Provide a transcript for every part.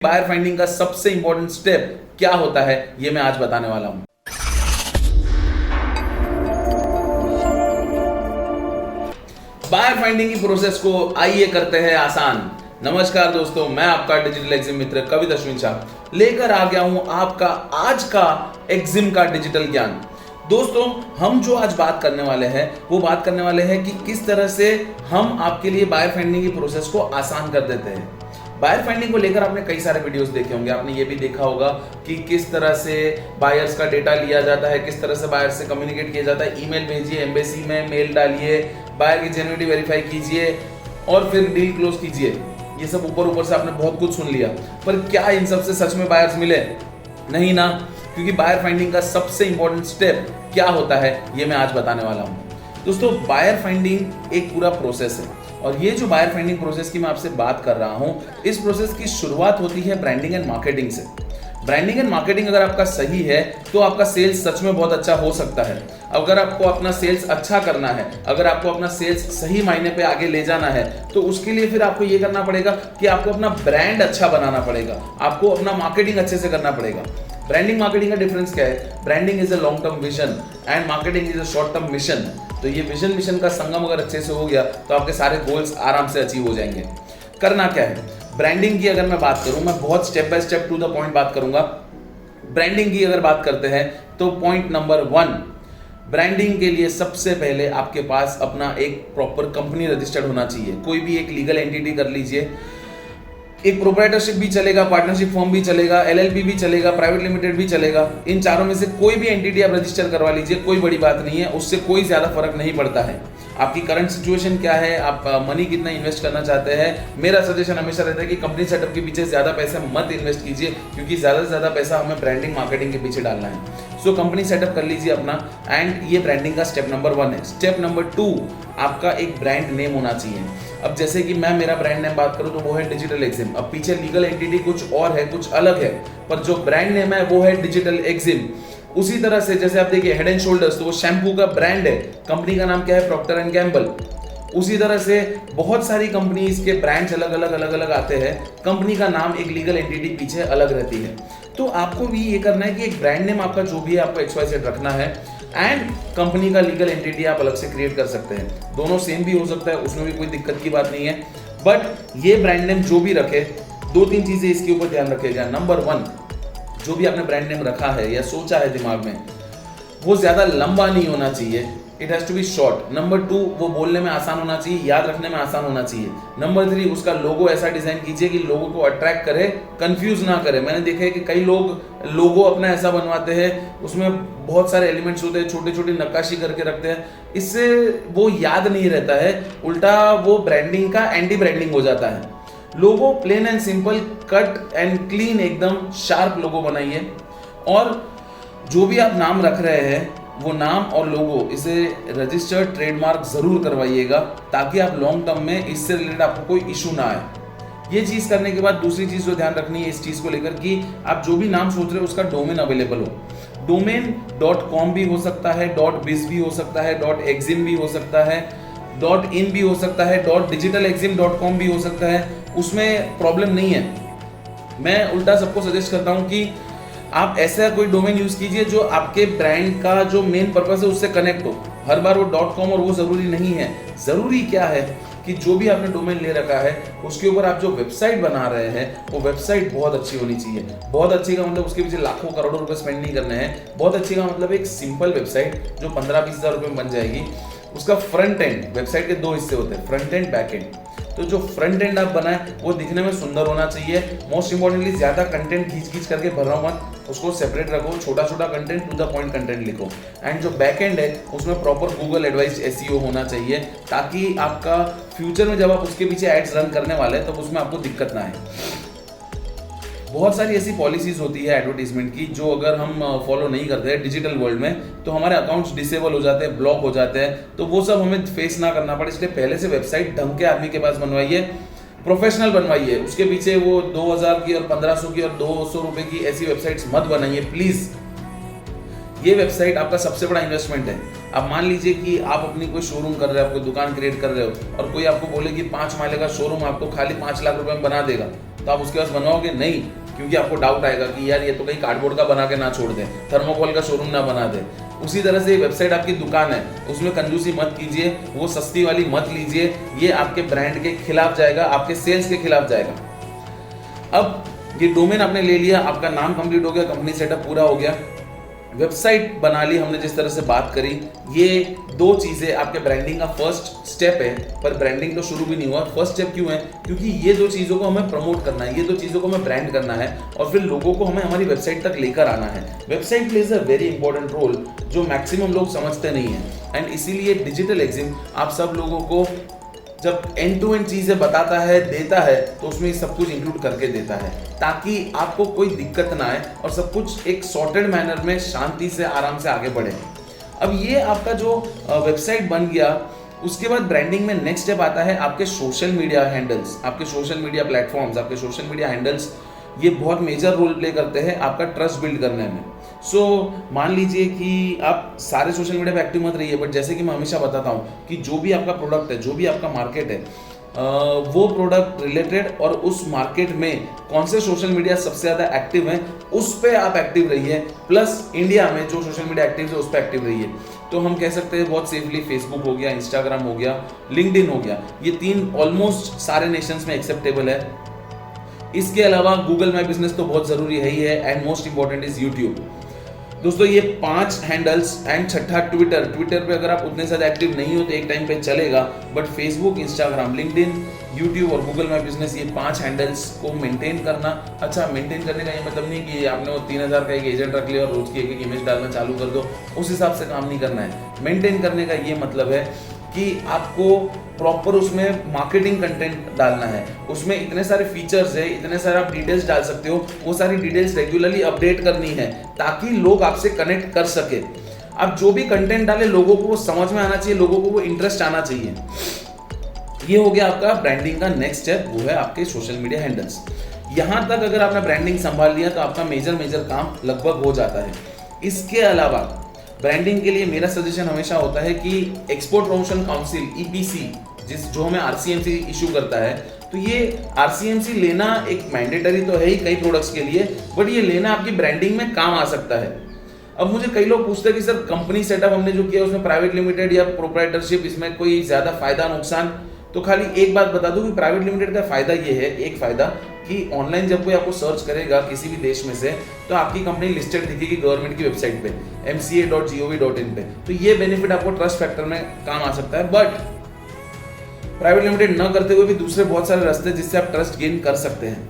Buyer finding का सबसे important step क्या होता है ये मैं आज बताने वाला हूं। बायर फाइंडिंग की प्रोसेस को आइए करते हैं आसान। नमस्कार दोस्तों, मैं आपका डिजिटल एग्जिम मित्र कविता अश्विन शाह लेकर आ गया हूं आपका आज का एग्जिम का डिजिटल ज्ञान। दोस्तों, हम जो आज बात करने वाले हैं वो बात करने वाले हैं कि किस तरह से हम आपके लिए बायर फाइंडिंग की प्रोसेस को आसान कर देते हैं। बायर फाइंडिंग को लेकर आपने कई सारे वीडियोस देखे होंगे। आपने ये भी देखा होगा कि किस तरह से बायर्स का डेटा लिया जाता है, किस तरह से बायर से कम्युनिकेट किया जाता है। ईमेल भेजिए, एम्बेसी में मेल डालिए, बायर की जेन्युइनिटी वेरीफाई कीजिए और फिर डील क्लोज कीजिए। ये सब ऊपर से आपने बहुत कुछ सुन लिया, पर क्या इन सब से सच में बायर्स मिले? नहीं ना, क्योंकि बायर फाइंडिंग का सबसे इंपॉर्टेंट स्टेप क्या होता है ये मैं आज बताने वाला हूँ। दोस्तों, बायर फाइंडिंग एक पूरा प्रोसेस है और ये जो बायर फाइंडिंग प्रोसेस की मैं आपसे बात कर रहा हूँ, इस प्रोसेस की शुरुआत होती है ब्रांडिंग एंड मार्केटिंग से। ब्रांडिंग एंड मार्केटिंग अगर आपका सही है तो आपका सेल्स सच में बहुत अच्छा हो सकता है। अगर आपको अपना सेल्स अच्छा करना है, अगर आपको अपना सेल्स सही मायने पे आगे ले जाना है, तो उसके लिए फिर आपको ये करना पड़ेगा कि आपको अपना ब्रांड अच्छा बनाना पड़ेगा, आपको अपना मार्केटिंग अच्छे से करना पड़ेगा। ब्रांडिंग मार्केटिंग का डिफरेंस क्या है? Branding is a long term vision and marketing is a short term mission. तो ये विजन मिशन का संगम अगर अच्छे से हो गया तो आपके सारे गोल्स आराम से अचीव हो जाएंगे। करना क्या है? ब्रांडिंग की अगर मैं बात करूं, मैं बहुत step by step to the point बात करूंगा। ब्रांडिंग की अगर बात करते हैं तो पॉइंट नंबर 1, ब्रांडिंग के लिए सबसे पहले आपके पास अपना एक प्रॉपर कंपनी रजिस्टर्ड होना चाहिए। कोई भी एक लीगल एंटिटी कर लीजिए। एक प्रोप्राइटरशिप भी चलेगा, पार्टनरशिप फॉर्म भी चलेगा, एलएलपी भी चलेगा, प्राइवेट लिमिटेड भी चलेगा। इन चारों में से कोई भी एंटिटी आप रजिस्टर करवा लीजिए, कोई बड़ी बात नहीं है, उससे कोई ज्यादा फर्क नहीं पड़ता है। आपकी करंट सिचुएशन क्या है, आप मनी कितना इन्वेस्ट करना चाहते हैं। मेरा सजेशन हमेशा रहता है कि कंपनी सेटअप के पीछे ज्यादा पैसा मत इन्वेस्ट कीजिए, क्योंकि ज्यादा से ज्यादा पैसा हमें ब्रांडिंग मार्केटिंग के पीछे डालना है। सो कंपनी सेटअप कर लीजिए अपना, एंड ये ब्रांडिंग का स्टेप नंबर 1 है। स्टेप नंबर 2, आपका एक ब्रांड नेम होना चाहिए। अब जैसे कि मैं मेरा ब्रांड नेम बात करूं तो वो है डिजिटल एग्जिम। अब पीछे लीगल एंटिटी कुछ और है, कुछ अलग है, पर जो ब्रांड नेम है वो है डिजिटल एग्जिम। उसी तरह से जैसे आप देखिए हेड एंड शोल्डर्स, तो वो शैम्पू का ब्रांड है, कंपनी का नाम क्या है? Procter and Gamble. उसी तरह से बहुत सारी कंपनीज के ब्रांड्स अलग अलग आते हैं, कंपनी का नाम एक लीगल एंटिटी पीछे अलग रहती है। तो आपको भी ये करना है कि एक ब्रांड नेम आपका जो भी है आपको XYZ रखना है, एंड कंपनी का लीगल एंटिटी आप अलग से क्रिएट कर सकते हैं। दोनों सेम भी हो सकता है, उसमें भी कोई दिक्कत की बात नहीं है। बट ये ब्रांड नेम जो भी रखे, 2-3 चीजें इसके ऊपर ध्यान रखिएगा। नंबर 1, जो भी आपने ब्रांड नेम रखा है या सोचा है दिमाग में, वो ज्यादा लंबा नहीं होना चाहिए। It has to be short. Number 2, वो बोलने में आसान होना चाहिए, याद रखने में आसान होना चाहिए। नंबर 3, उसका लोगो ऐसा डिजाइन कीजिए कि लोगों को अट्रैक्ट करे, कंफ्यूज ना करे। मैंने देखा है कि कई लोग लोगो अपना ऐसा बनवाते हैं, उसमें बहुत सारे एलिमेंट्स होते हैं, छोटी छोटी नक्काशी करके रखते हैं, इससे वो याद नहीं रहता है, उल्टा वो ब्रांडिंग का एंटी ब्रांडिंग हो जाता है। Logo plain and simple, cut and clean, एकदम शार्प लोगो बनाइए। और जो भी आप नाम रख रहे हैं, वो नाम और लोगो इसे रजिस्टर्ड ट्रेडमार्क जरूर करवाइएगा, ताकि आप लॉन्ग टर्म में इससे रिलेटेड आपको कोई इशू ना आए। ये चीज करने के बाद दूसरी चीज जो ध्यान रखनी है इस चीज को लेकर कि आप जो भी नाम सोच रहे हो उसका डोमेन अवेलेबल हो। डोमेन .com भी हो सकता है, .biz भी हो सकता है, .exim भी हो सकता है, .in भी हो सकता है, .digitalexim.com भी हो सकता है, उसमें प्रॉब्लम नहीं है। मैं उल्टा सबको सजेस्ट करता हूं कि आप ऐसा कोई डोमेन यूज कीजिए जो आपके ब्रांड का जो मेन पर्पस है उससे कनेक्ट हो। हर बार वो .com और वो जरूरी नहीं है। जरूरी क्या है कि जो भी आपने डोमेन ले रखा है उसके ऊपर आप जो वेबसाइट बना रहे हैं वो वेबसाइट बहुत अच्छी होनी चाहिए। बहुत अच्छी का मतलब उसके पीछे लाखों करोड़ों रुपए स्पेंड नहीं करने हैं। बहुत अच्छी का मतलब एक सिंपल वेबसाइट जो 15-20 हज़ार रुपए में बन जाएगी। उसका फ्रंट एंड, वेबसाइट के 2 हिस्से होते हैं, फ्रंट एंड, बैक एंड। तो जो फ्रंट एंड आप बनाए वो दिखने में सुंदर होना चाहिए। मोस्ट इंपॉर्टेंटली ज्यादा कंटेंट खींच करके भर रहा हूं मत, उसको सेपरेट रखो, छोटा content, to the point content लिखो। एंड जो बैक एंड है उसमें प्रॉपर गूगल एडवाइस SEO होना चाहिए, ताकि आपका फ्यूचर में जब आप उसके पीछे एड्स रन करने वाले हैं तब उसमें आपको दिक्कत ना आए। बहुत सारी ऐसी पॉलिसीज होती है एडवर्टीजमेंट की जो अगर हम फॉलो नहीं करते हैं डिजिटल वर्ल्ड में तो हमारे अकाउंट्स डिसेबल हो जाते हैं, ब्लॉक हो जाते हैं। तो वो सब हमें फेस ना करना पड़े, इसलिए पहले से वेबसाइट ढंग के आदमी के पास बनवाइए, प्रोफेशनल बनवाइए। उसके पीछे वो 2000 की और 1500 की और 200 रुपए की ऐसी वेबसाइट्स मत बनाइए प्लीज। ये वेबसाइट आपका सबसे बड़ा इन्वेस्टमेंट है। अब मान लीजिए कि आप अपनी कोई शोरूम कर रहे हो, आप कोई दुकान क्रिएट कर रहे हो और कोई आपको बोले कि 5 माले का शोरूम आपको खाली 5 लाख रुपए में बना देगा, तो तो आप उसके पास बनवाओगे नहीं, क्योंकि आपको डाउट आएगा कि यार ये तो कहीं कार्डबोर्ड का बना के ना छोड़ दे, थर्मोकोल का शोरूम ना बना दे। उसी तरह से वेबसाइट आपकी दुकान है, उसमें कंजूसी मत कीजिए, वो सस्ती वाली मत लीजिए, ये आपके ब्रांड के खिलाफ जाएगा, आपके सेल्स के खिलाफ जाएगा। अब ये डोमेन आपने ले लिया, आपका नाम कंप्लीट हो गया, कंपनी सेटअप पूरा हो गया, वेबसाइट बना ली हमने, जिस तरह से बात करी, ये दो चीजें आपके ब्रांडिंग का फर्स्ट स्टेप है। पर ब्रांडिंग तो शुरू भी नहीं हुआ, फर्स्ट स्टेप क्यों है? क्योंकि ये दो चीजों को हमें प्रमोट करना है, ये दो चीजों को हमें ब्रांड करना है और फिर लोगों को हमें हमारी वेबसाइट तक लेकर आना है। Website plays a very important role जो मैक्सिमम लोग समझते नहीं है, एंड इसीलिए डिजिटल एग्जिम आप सब लोगों को जब एंड टू एंड चीजें बताता है, देता है, तो उसमें सब कुछ इंक्लूड करके देता है, ताकि आपको कोई दिक्कत ना आए और सब कुछ एक सॉर्टेड मैनर में शांति से आराम से आगे बढ़े। अब ये आपका जो वेबसाइट बन गया, उसके बाद ब्रांडिंग में नेक्स्ट स्टेप आता है आपके सोशल मीडिया हैंडल्स, आपके सोशल मीडिया प्लेटफॉर्म्स, आपके सोशल मीडिया हैंडल्स। ये बहुत मेजर रोल प्ले करते हैं आपका ट्रस्ट बिल्ड करने में। सो मान लीजिए कि आप सारे सोशल मीडिया पे एक्टिव मत रहिए, बट जैसे कि मैं हमेशा बताता हूँ कि जो भी आपका प्रोडक्ट है, जो भी आपका मार्केट है, वो प्रोडक्ट रिलेटेड और उस मार्केट में कौन से सोशल मीडिया सबसे ज़्यादा एक्टिव हैं, उस पर आप एक्टिव रहिए। प्लस इंडिया में जो सोशल मीडिया एक्टिव है उस पर एक्टिव रहिए। तो हम कह सकते हैं बहुत सेफली फेसबुक हो गया, इंस्टाग्राम हो गया, लिंक्डइन हो गया, ये 3 ऑलमोस्ट सारे नेशंस में एक्सेप्टेबल है। इसके अलावा गूगल माई बिजनेस तो बहुत ज़रूरी है ही है, and most important is YouTube. दोस्तों ये 5 हैंडल्स, एंड छठा ट्विटर। ट्विटर पे अगर आप उतने ज़्यादा एक्टिव नहीं हो तो एक टाइम पे चलेगा, but Facebook, Instagram, LinkedIn, YouTube और गूगल माई बिजनेस, ये 5 हैंडल्स को मेंटेन करना। अच्छा, मेंटेन करने का ये मतलब नहीं कि आपने वो 3000 का एक एजेंट रख लिया और रोज की एक इमेज डालना चालू कर दो, उस हिसाब से काम नहीं करना है। मेंटेन करने का ये मतलब है कि आपको प्रॉपर उसमें मार्केटिंग कंटेंट डालना है, उसमें इतने सारे फीचर्स है, इतने सारे आप डिटेल्स डाल सकते हो, वो सारी डिटेल्स रेगुलरली अपडेट करनी है ताकि लोग आपसे कनेक्ट कर सके। आप जो भी कंटेंट डाले लोगों को वो समझ में आना चाहिए, लोगों को वो इंटरेस्ट आना चाहिए। ये हो गया आपका ब्रांडिंग का नेक्स्ट स्टेप, वो है आपके सोशल मीडिया हैंडल्स। यहाँ तक अगर आपने ब्रांडिंग संभाल लिया तो आपका मेजर काम लगभग हो जाता है। इसके अलावा ब्रांडिंग के लिए मेरा सजेशन हमेशा होता है कि एक्सपोर्ट प्रमोशन काउंसिल EPC जो हमें RCMC इशू करता है, तो ये RCMC लेना एक मैंडेटरी तो है ही कई प्रोडक्ट्स के लिए, बट ये लेना आपकी ब्रांडिंग में काम आ सकता है। अब मुझे कई लोग पूछते हैं कि सर कंपनी सेटअप हमने जो किया उसमें प्राइवेट लिमिटेड या प्रोप्राइटरशिप, इसमें कोई ज्यादा फायदा नुकसान? तो खाली एक बात बता दूं कि प्राइवेट लिमिटेड का फायदा ये है, एक फायदा कि ऑनलाइन जब कोई आपको सर्च करेगा किसी भी देश में से, तो आपकी कंपनी लिस्टेड दिखेगी गवर्नमेंट की वेबसाइट पे, mca.gov.in पे। तो ये बेनिफिट आपको ट्रस्ट फैक्टर में काम आ सकता है। बट प्राइवेट लिमिटेड न करते हुए भी दूसरे बहुत सारे रास्ते जिससे आप ट्रस्ट गेन कर सकते हैं।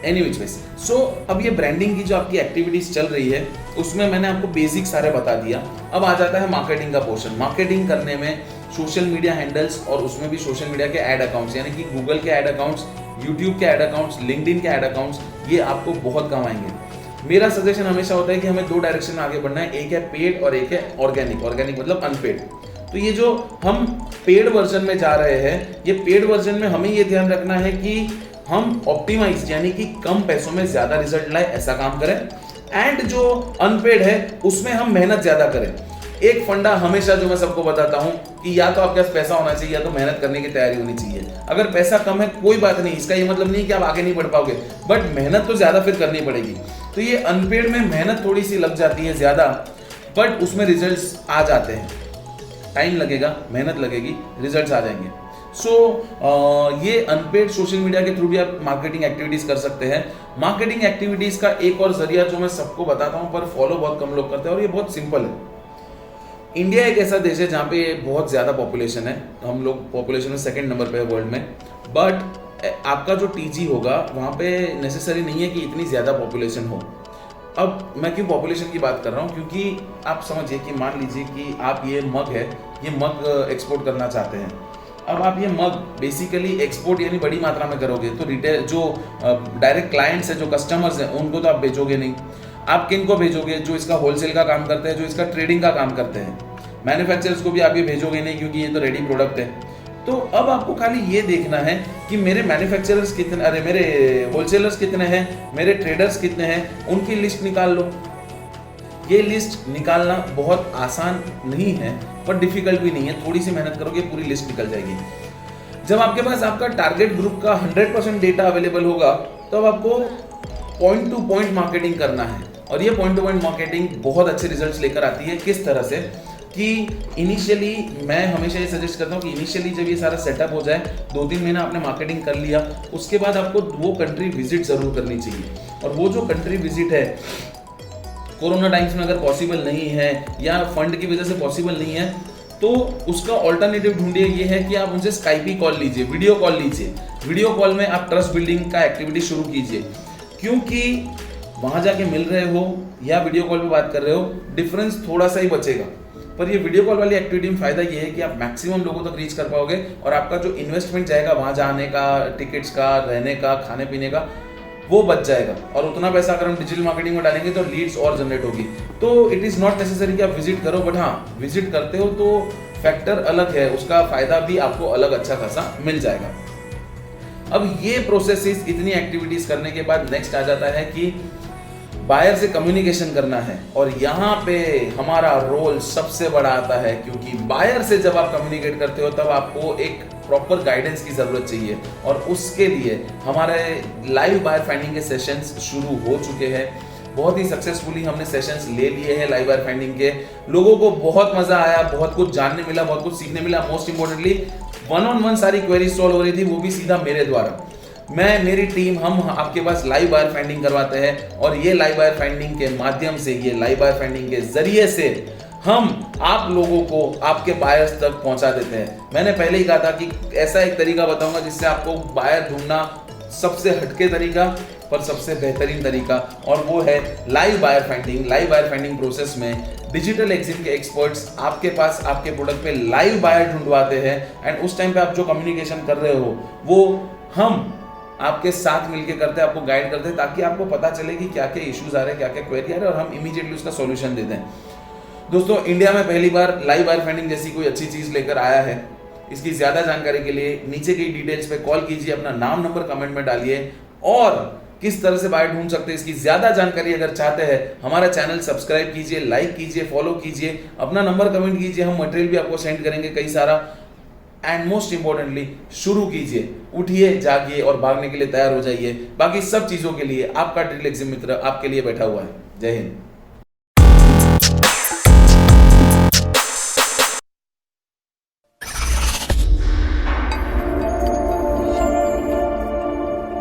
एनीवेज वेज, सो अब ये ब्रांडिंग की जो आपकी एक्टिविटीज चल रही है उसमें मैंने आपको बेसिक सारे बता दिया। अब आ जाता है मार्केटिंग का पोर्शन। मार्केटिंग करने में सोशल मीडिया हैंडल्स और उसमें भी सोशल मीडिया के एड अकाउंट्स, यानी कि गूगल के एड अकाउंट्स, यूट्यूब के एड अकाउंट्स, लिंक्डइन के एड अकाउंट्स, ये आपको बहुत काम आएंगे। मेरा सजेशन हमेशा होता है कि हमें 2 डायरेक्शन में आगे बढ़ना है, एक है पेड और एक है ऑर्गेनिक। ऑर्गेनिक मतलब अनपेड। तो ये जो हम पेड वर्जन में जा रहे हैं, ये पेड वर्जन में हमें ये ध्यान रखना है कि हम ऑप्टिमाइज यानी कि कम पैसों में ज्यादा रिजल्ट लाए, ऐसा काम करें। एंड जो अनपेड है उसमें हम मेहनत ज्यादा करें। एक फंडा हमेशा जो मैं सबको बताता हूं कि या तो आपके पास पैसा होना चाहिए या तो मेहनत करने की तैयारी होनी चाहिए। अगर पैसा कम है कोई बात नहीं, इसका ये मतलब नहीं कि आप आगे नहीं बढ़ पाओगे, बट मेहनत तो ज्यादा फिर करनी पड़ेगी। तो ये अनपेड में मेहनत थोड़ी सी लग जाती है ज्यादा, बट उसमें रिजल्ट्स आ जाते हैं। टाइम लगेगा, मेहनत लगेगी, रिजल्ट्स आ जाएंगे। ये अनपेड सोशल मीडिया के थ्रू भी आप मार्केटिंग एक्टिविटीज कर सकते हैं। मार्केटिंग एक्टिविटीज का एक और जरिया जो मैं सबको बताता हूं पर फॉलो बहुत कम लोग करते हैं, और ये बहुत सिंपल है। इंडिया एक ऐसा देश है जहाँ पे बहुत ज़्यादा पॉपुलेशन है, हम लोग पॉपुलेशन में 2nd नंबर पे है वर्ल्ड में, बट आपका जो TG होगा वहाँ पे नेसेसरी नहीं है कि इतनी ज़्यादा पॉपुलेशन हो। अब मैं क्यों पॉपुलेशन की बात कर रहा हूँ, क्योंकि आप समझिए कि मान लीजिए कि आप ये मग है, ये मग एक्सपोर्ट करना चाहते हैं। अब आप ये मग बेसिकली एक्सपोर्ट यानी बड़ी मात्रा में करोगे तो रिटेल जो डायरेक्ट क्लाइंट्स है, जो कस्टमर्स हैं, उनको तो आप बेचोगे नहीं। आप किन को भेजोगे? जो इसका होलसेल का काम करते हैं, जो इसका ट्रेडिंग का काम करते हैं। मैन्युफैक्चरर्स को भी आप ये भेजोगे नहीं, क्योंकि ये तो रेडी प्रोडक्ट है। तो अब आपको खाली ये देखना है कि मेरे मैन्युफैक्चरर्स कितने, अरे मेरे होलसेलर्स कितने हैं, मेरे ट्रेडर्स कितने हैं, उनकी लिस्ट निकाल लो। ये लिस्ट निकालना बहुत आसान नहीं है पर डिफिकल्ट भी नहीं है, थोड़ी सी मेहनत करोगे पूरी लिस्ट निकल जाएगी। जब आपके पास आपका टारगेट ग्रुप का 100% डेटा अवेलेबल होगा तब आपको पॉइंट टू पॉइंट मार्केटिंग करना है, और ये पॉइंट टू पॉइंट मार्केटिंग बहुत अच्छे रिजल्ट्स लेकर आती है। किस तरह से कि इनिशियली मैं हमेशा ये सजेस्ट करता हूँ कि इनिशियली जब ये सारा सेटअप हो जाए, 2-3 महीना आपने मार्केटिंग कर लिया, उसके बाद आपको वो कंट्री विजिट जरूर करनी चाहिए। और वो जो कंट्री विजिट है कोरोना टाइम्स में अगर पॉसिबल नहीं है या फंड की वजह से पॉसिबल नहीं है, तो उसका ऑल्टरनेटिव ढूंढिए। ये है कि आप उनसे स्काइपी कॉल लीजिए, वीडियो कॉल लीजिए। वीडियो कॉल में आप ट्रस्ट बिल्डिंग का एक्टिविटी शुरू कीजिए, क्योंकि वहां जाके मिल रहे हो या वीडियो कॉल पे बात कर रहे हो, डिफरेंस थोड़ा सा ही बचेगा। पर ये वीडियो कॉल वाली एक्टिविटी में फायदा ये है कि आप मैक्सिमम लोगों तक रीच कर पाओगे, और आपका जो इन्वेस्टमेंट जाएगा वहां जाने का, टिकट्स का, रहने का, खाने पीने का, वो बच जाएगा। और उतना पैसा अगर हम डिजिटल मार्केटिंग में डालेंगे तो लीड्स और जनरेट होगी। तो इट इज नॉट नेसेसरी कि आप विजिट करो, बट हाँ विजिट करते हो तो फैक्टर अलग है, उसका फायदा भी आपको अलग अच्छा खासा मिल जाएगा। अब ये प्रोसेसेस, इतनी एक्टिविटीज करने के बाद नेक्स्ट आ जाता है कि बायर से कम्युनिकेशन करना है, और यहाँ पे हमारा रोल सबसे बड़ा आता है, क्योंकि बायर से जब आप कम्युनिकेट करते हो तब आपको एक प्रॉपर गाइडेंस की जरूरत चाहिए, और उसके लिए हमारे लाइव बायर फाइंडिंग के सेशंस शुरू हो चुके हैं। बहुत ही सक्सेसफुली हमने सेशंस ले लिए हैं लाइव बायर फाइंडिंग के। लोगों को बहुत मजा आया, बहुत कुछ जानने मिला, बहुत कुछ सीखने मिला। मोस्ट इंपॉर्टेंटली 1-on-1 सारी क्वेरीज सॉल्व हो रही थी, वो भी सीधा मेरे द्वारा। मैं, मेरी टीम, हम आपके पास लाइव बायर फाइंडिंग करवाते हैं, और ये लाइव बायर फाइंडिंग के माध्यम से, ये लाइव बायर फाइंडिंग के जरिए से हम आप लोगों को आपके बायर्स तक पहुंचा देते हैं। मैंने पहले ही कहा था कि ऐसा एक तरीका बताऊंगा जिससे आपको बायर ढूंढना सबसे हटके तरीका पर सबसे बेहतरीन तरीका, और वो है live buyer finding. Live buyer finding process में डिजिटल एग्जिम के एक्सपर्ट्स आपके पास आपके प्रोडक्ट पे लाइव बायर ढूंढवाते हैं, एंड उस टाइम पे आप जो कम्युनिकेशन कर रहे हो वो हम आपके साथ मिलके करते हैं, आपको गाइड करते हैं, ताकि आपको पता चले कि क्या क्या इश्यूज आ रहे हैं, क्या क्या क्वेरी आ रहे हैं, और हम इमीडिएटली उसका सॉल्यूशन देते हैं। दोस्तों, इंडिया में पहली बार लाइव बायर फाइंडिंग जैसी कोई अच्छी चीज लेकर आया है। इसकी ज्यादा जानकारी के लिए नीचे की डिटेल्स पे कॉल कीजिए, अपना नाम नंबर कमेंट में डालिए, और किस तरह से बायर ढूंढ सकते हैं इसकी ज्यादा जानकारी अगर चाहते हैं, हमारा चैनल सब्सक्राइब कीजिए, लाइक कीजिए, फॉलो कीजिए, अपना नंबर कमेंट कीजिए, हम मटेरियल भी आपको सेंड करेंगे कई सारा। एंड मोस्ट इंपॉर्टेंटली शुरू कीजिए, उठिए, जागिए और भागने के लिए तैयार हो जाइए। बाकी सब चीजों के लिए आपका डिजिटल एग्जिम मित्र आपके लिए बैठा हुआ है। जय हिंद।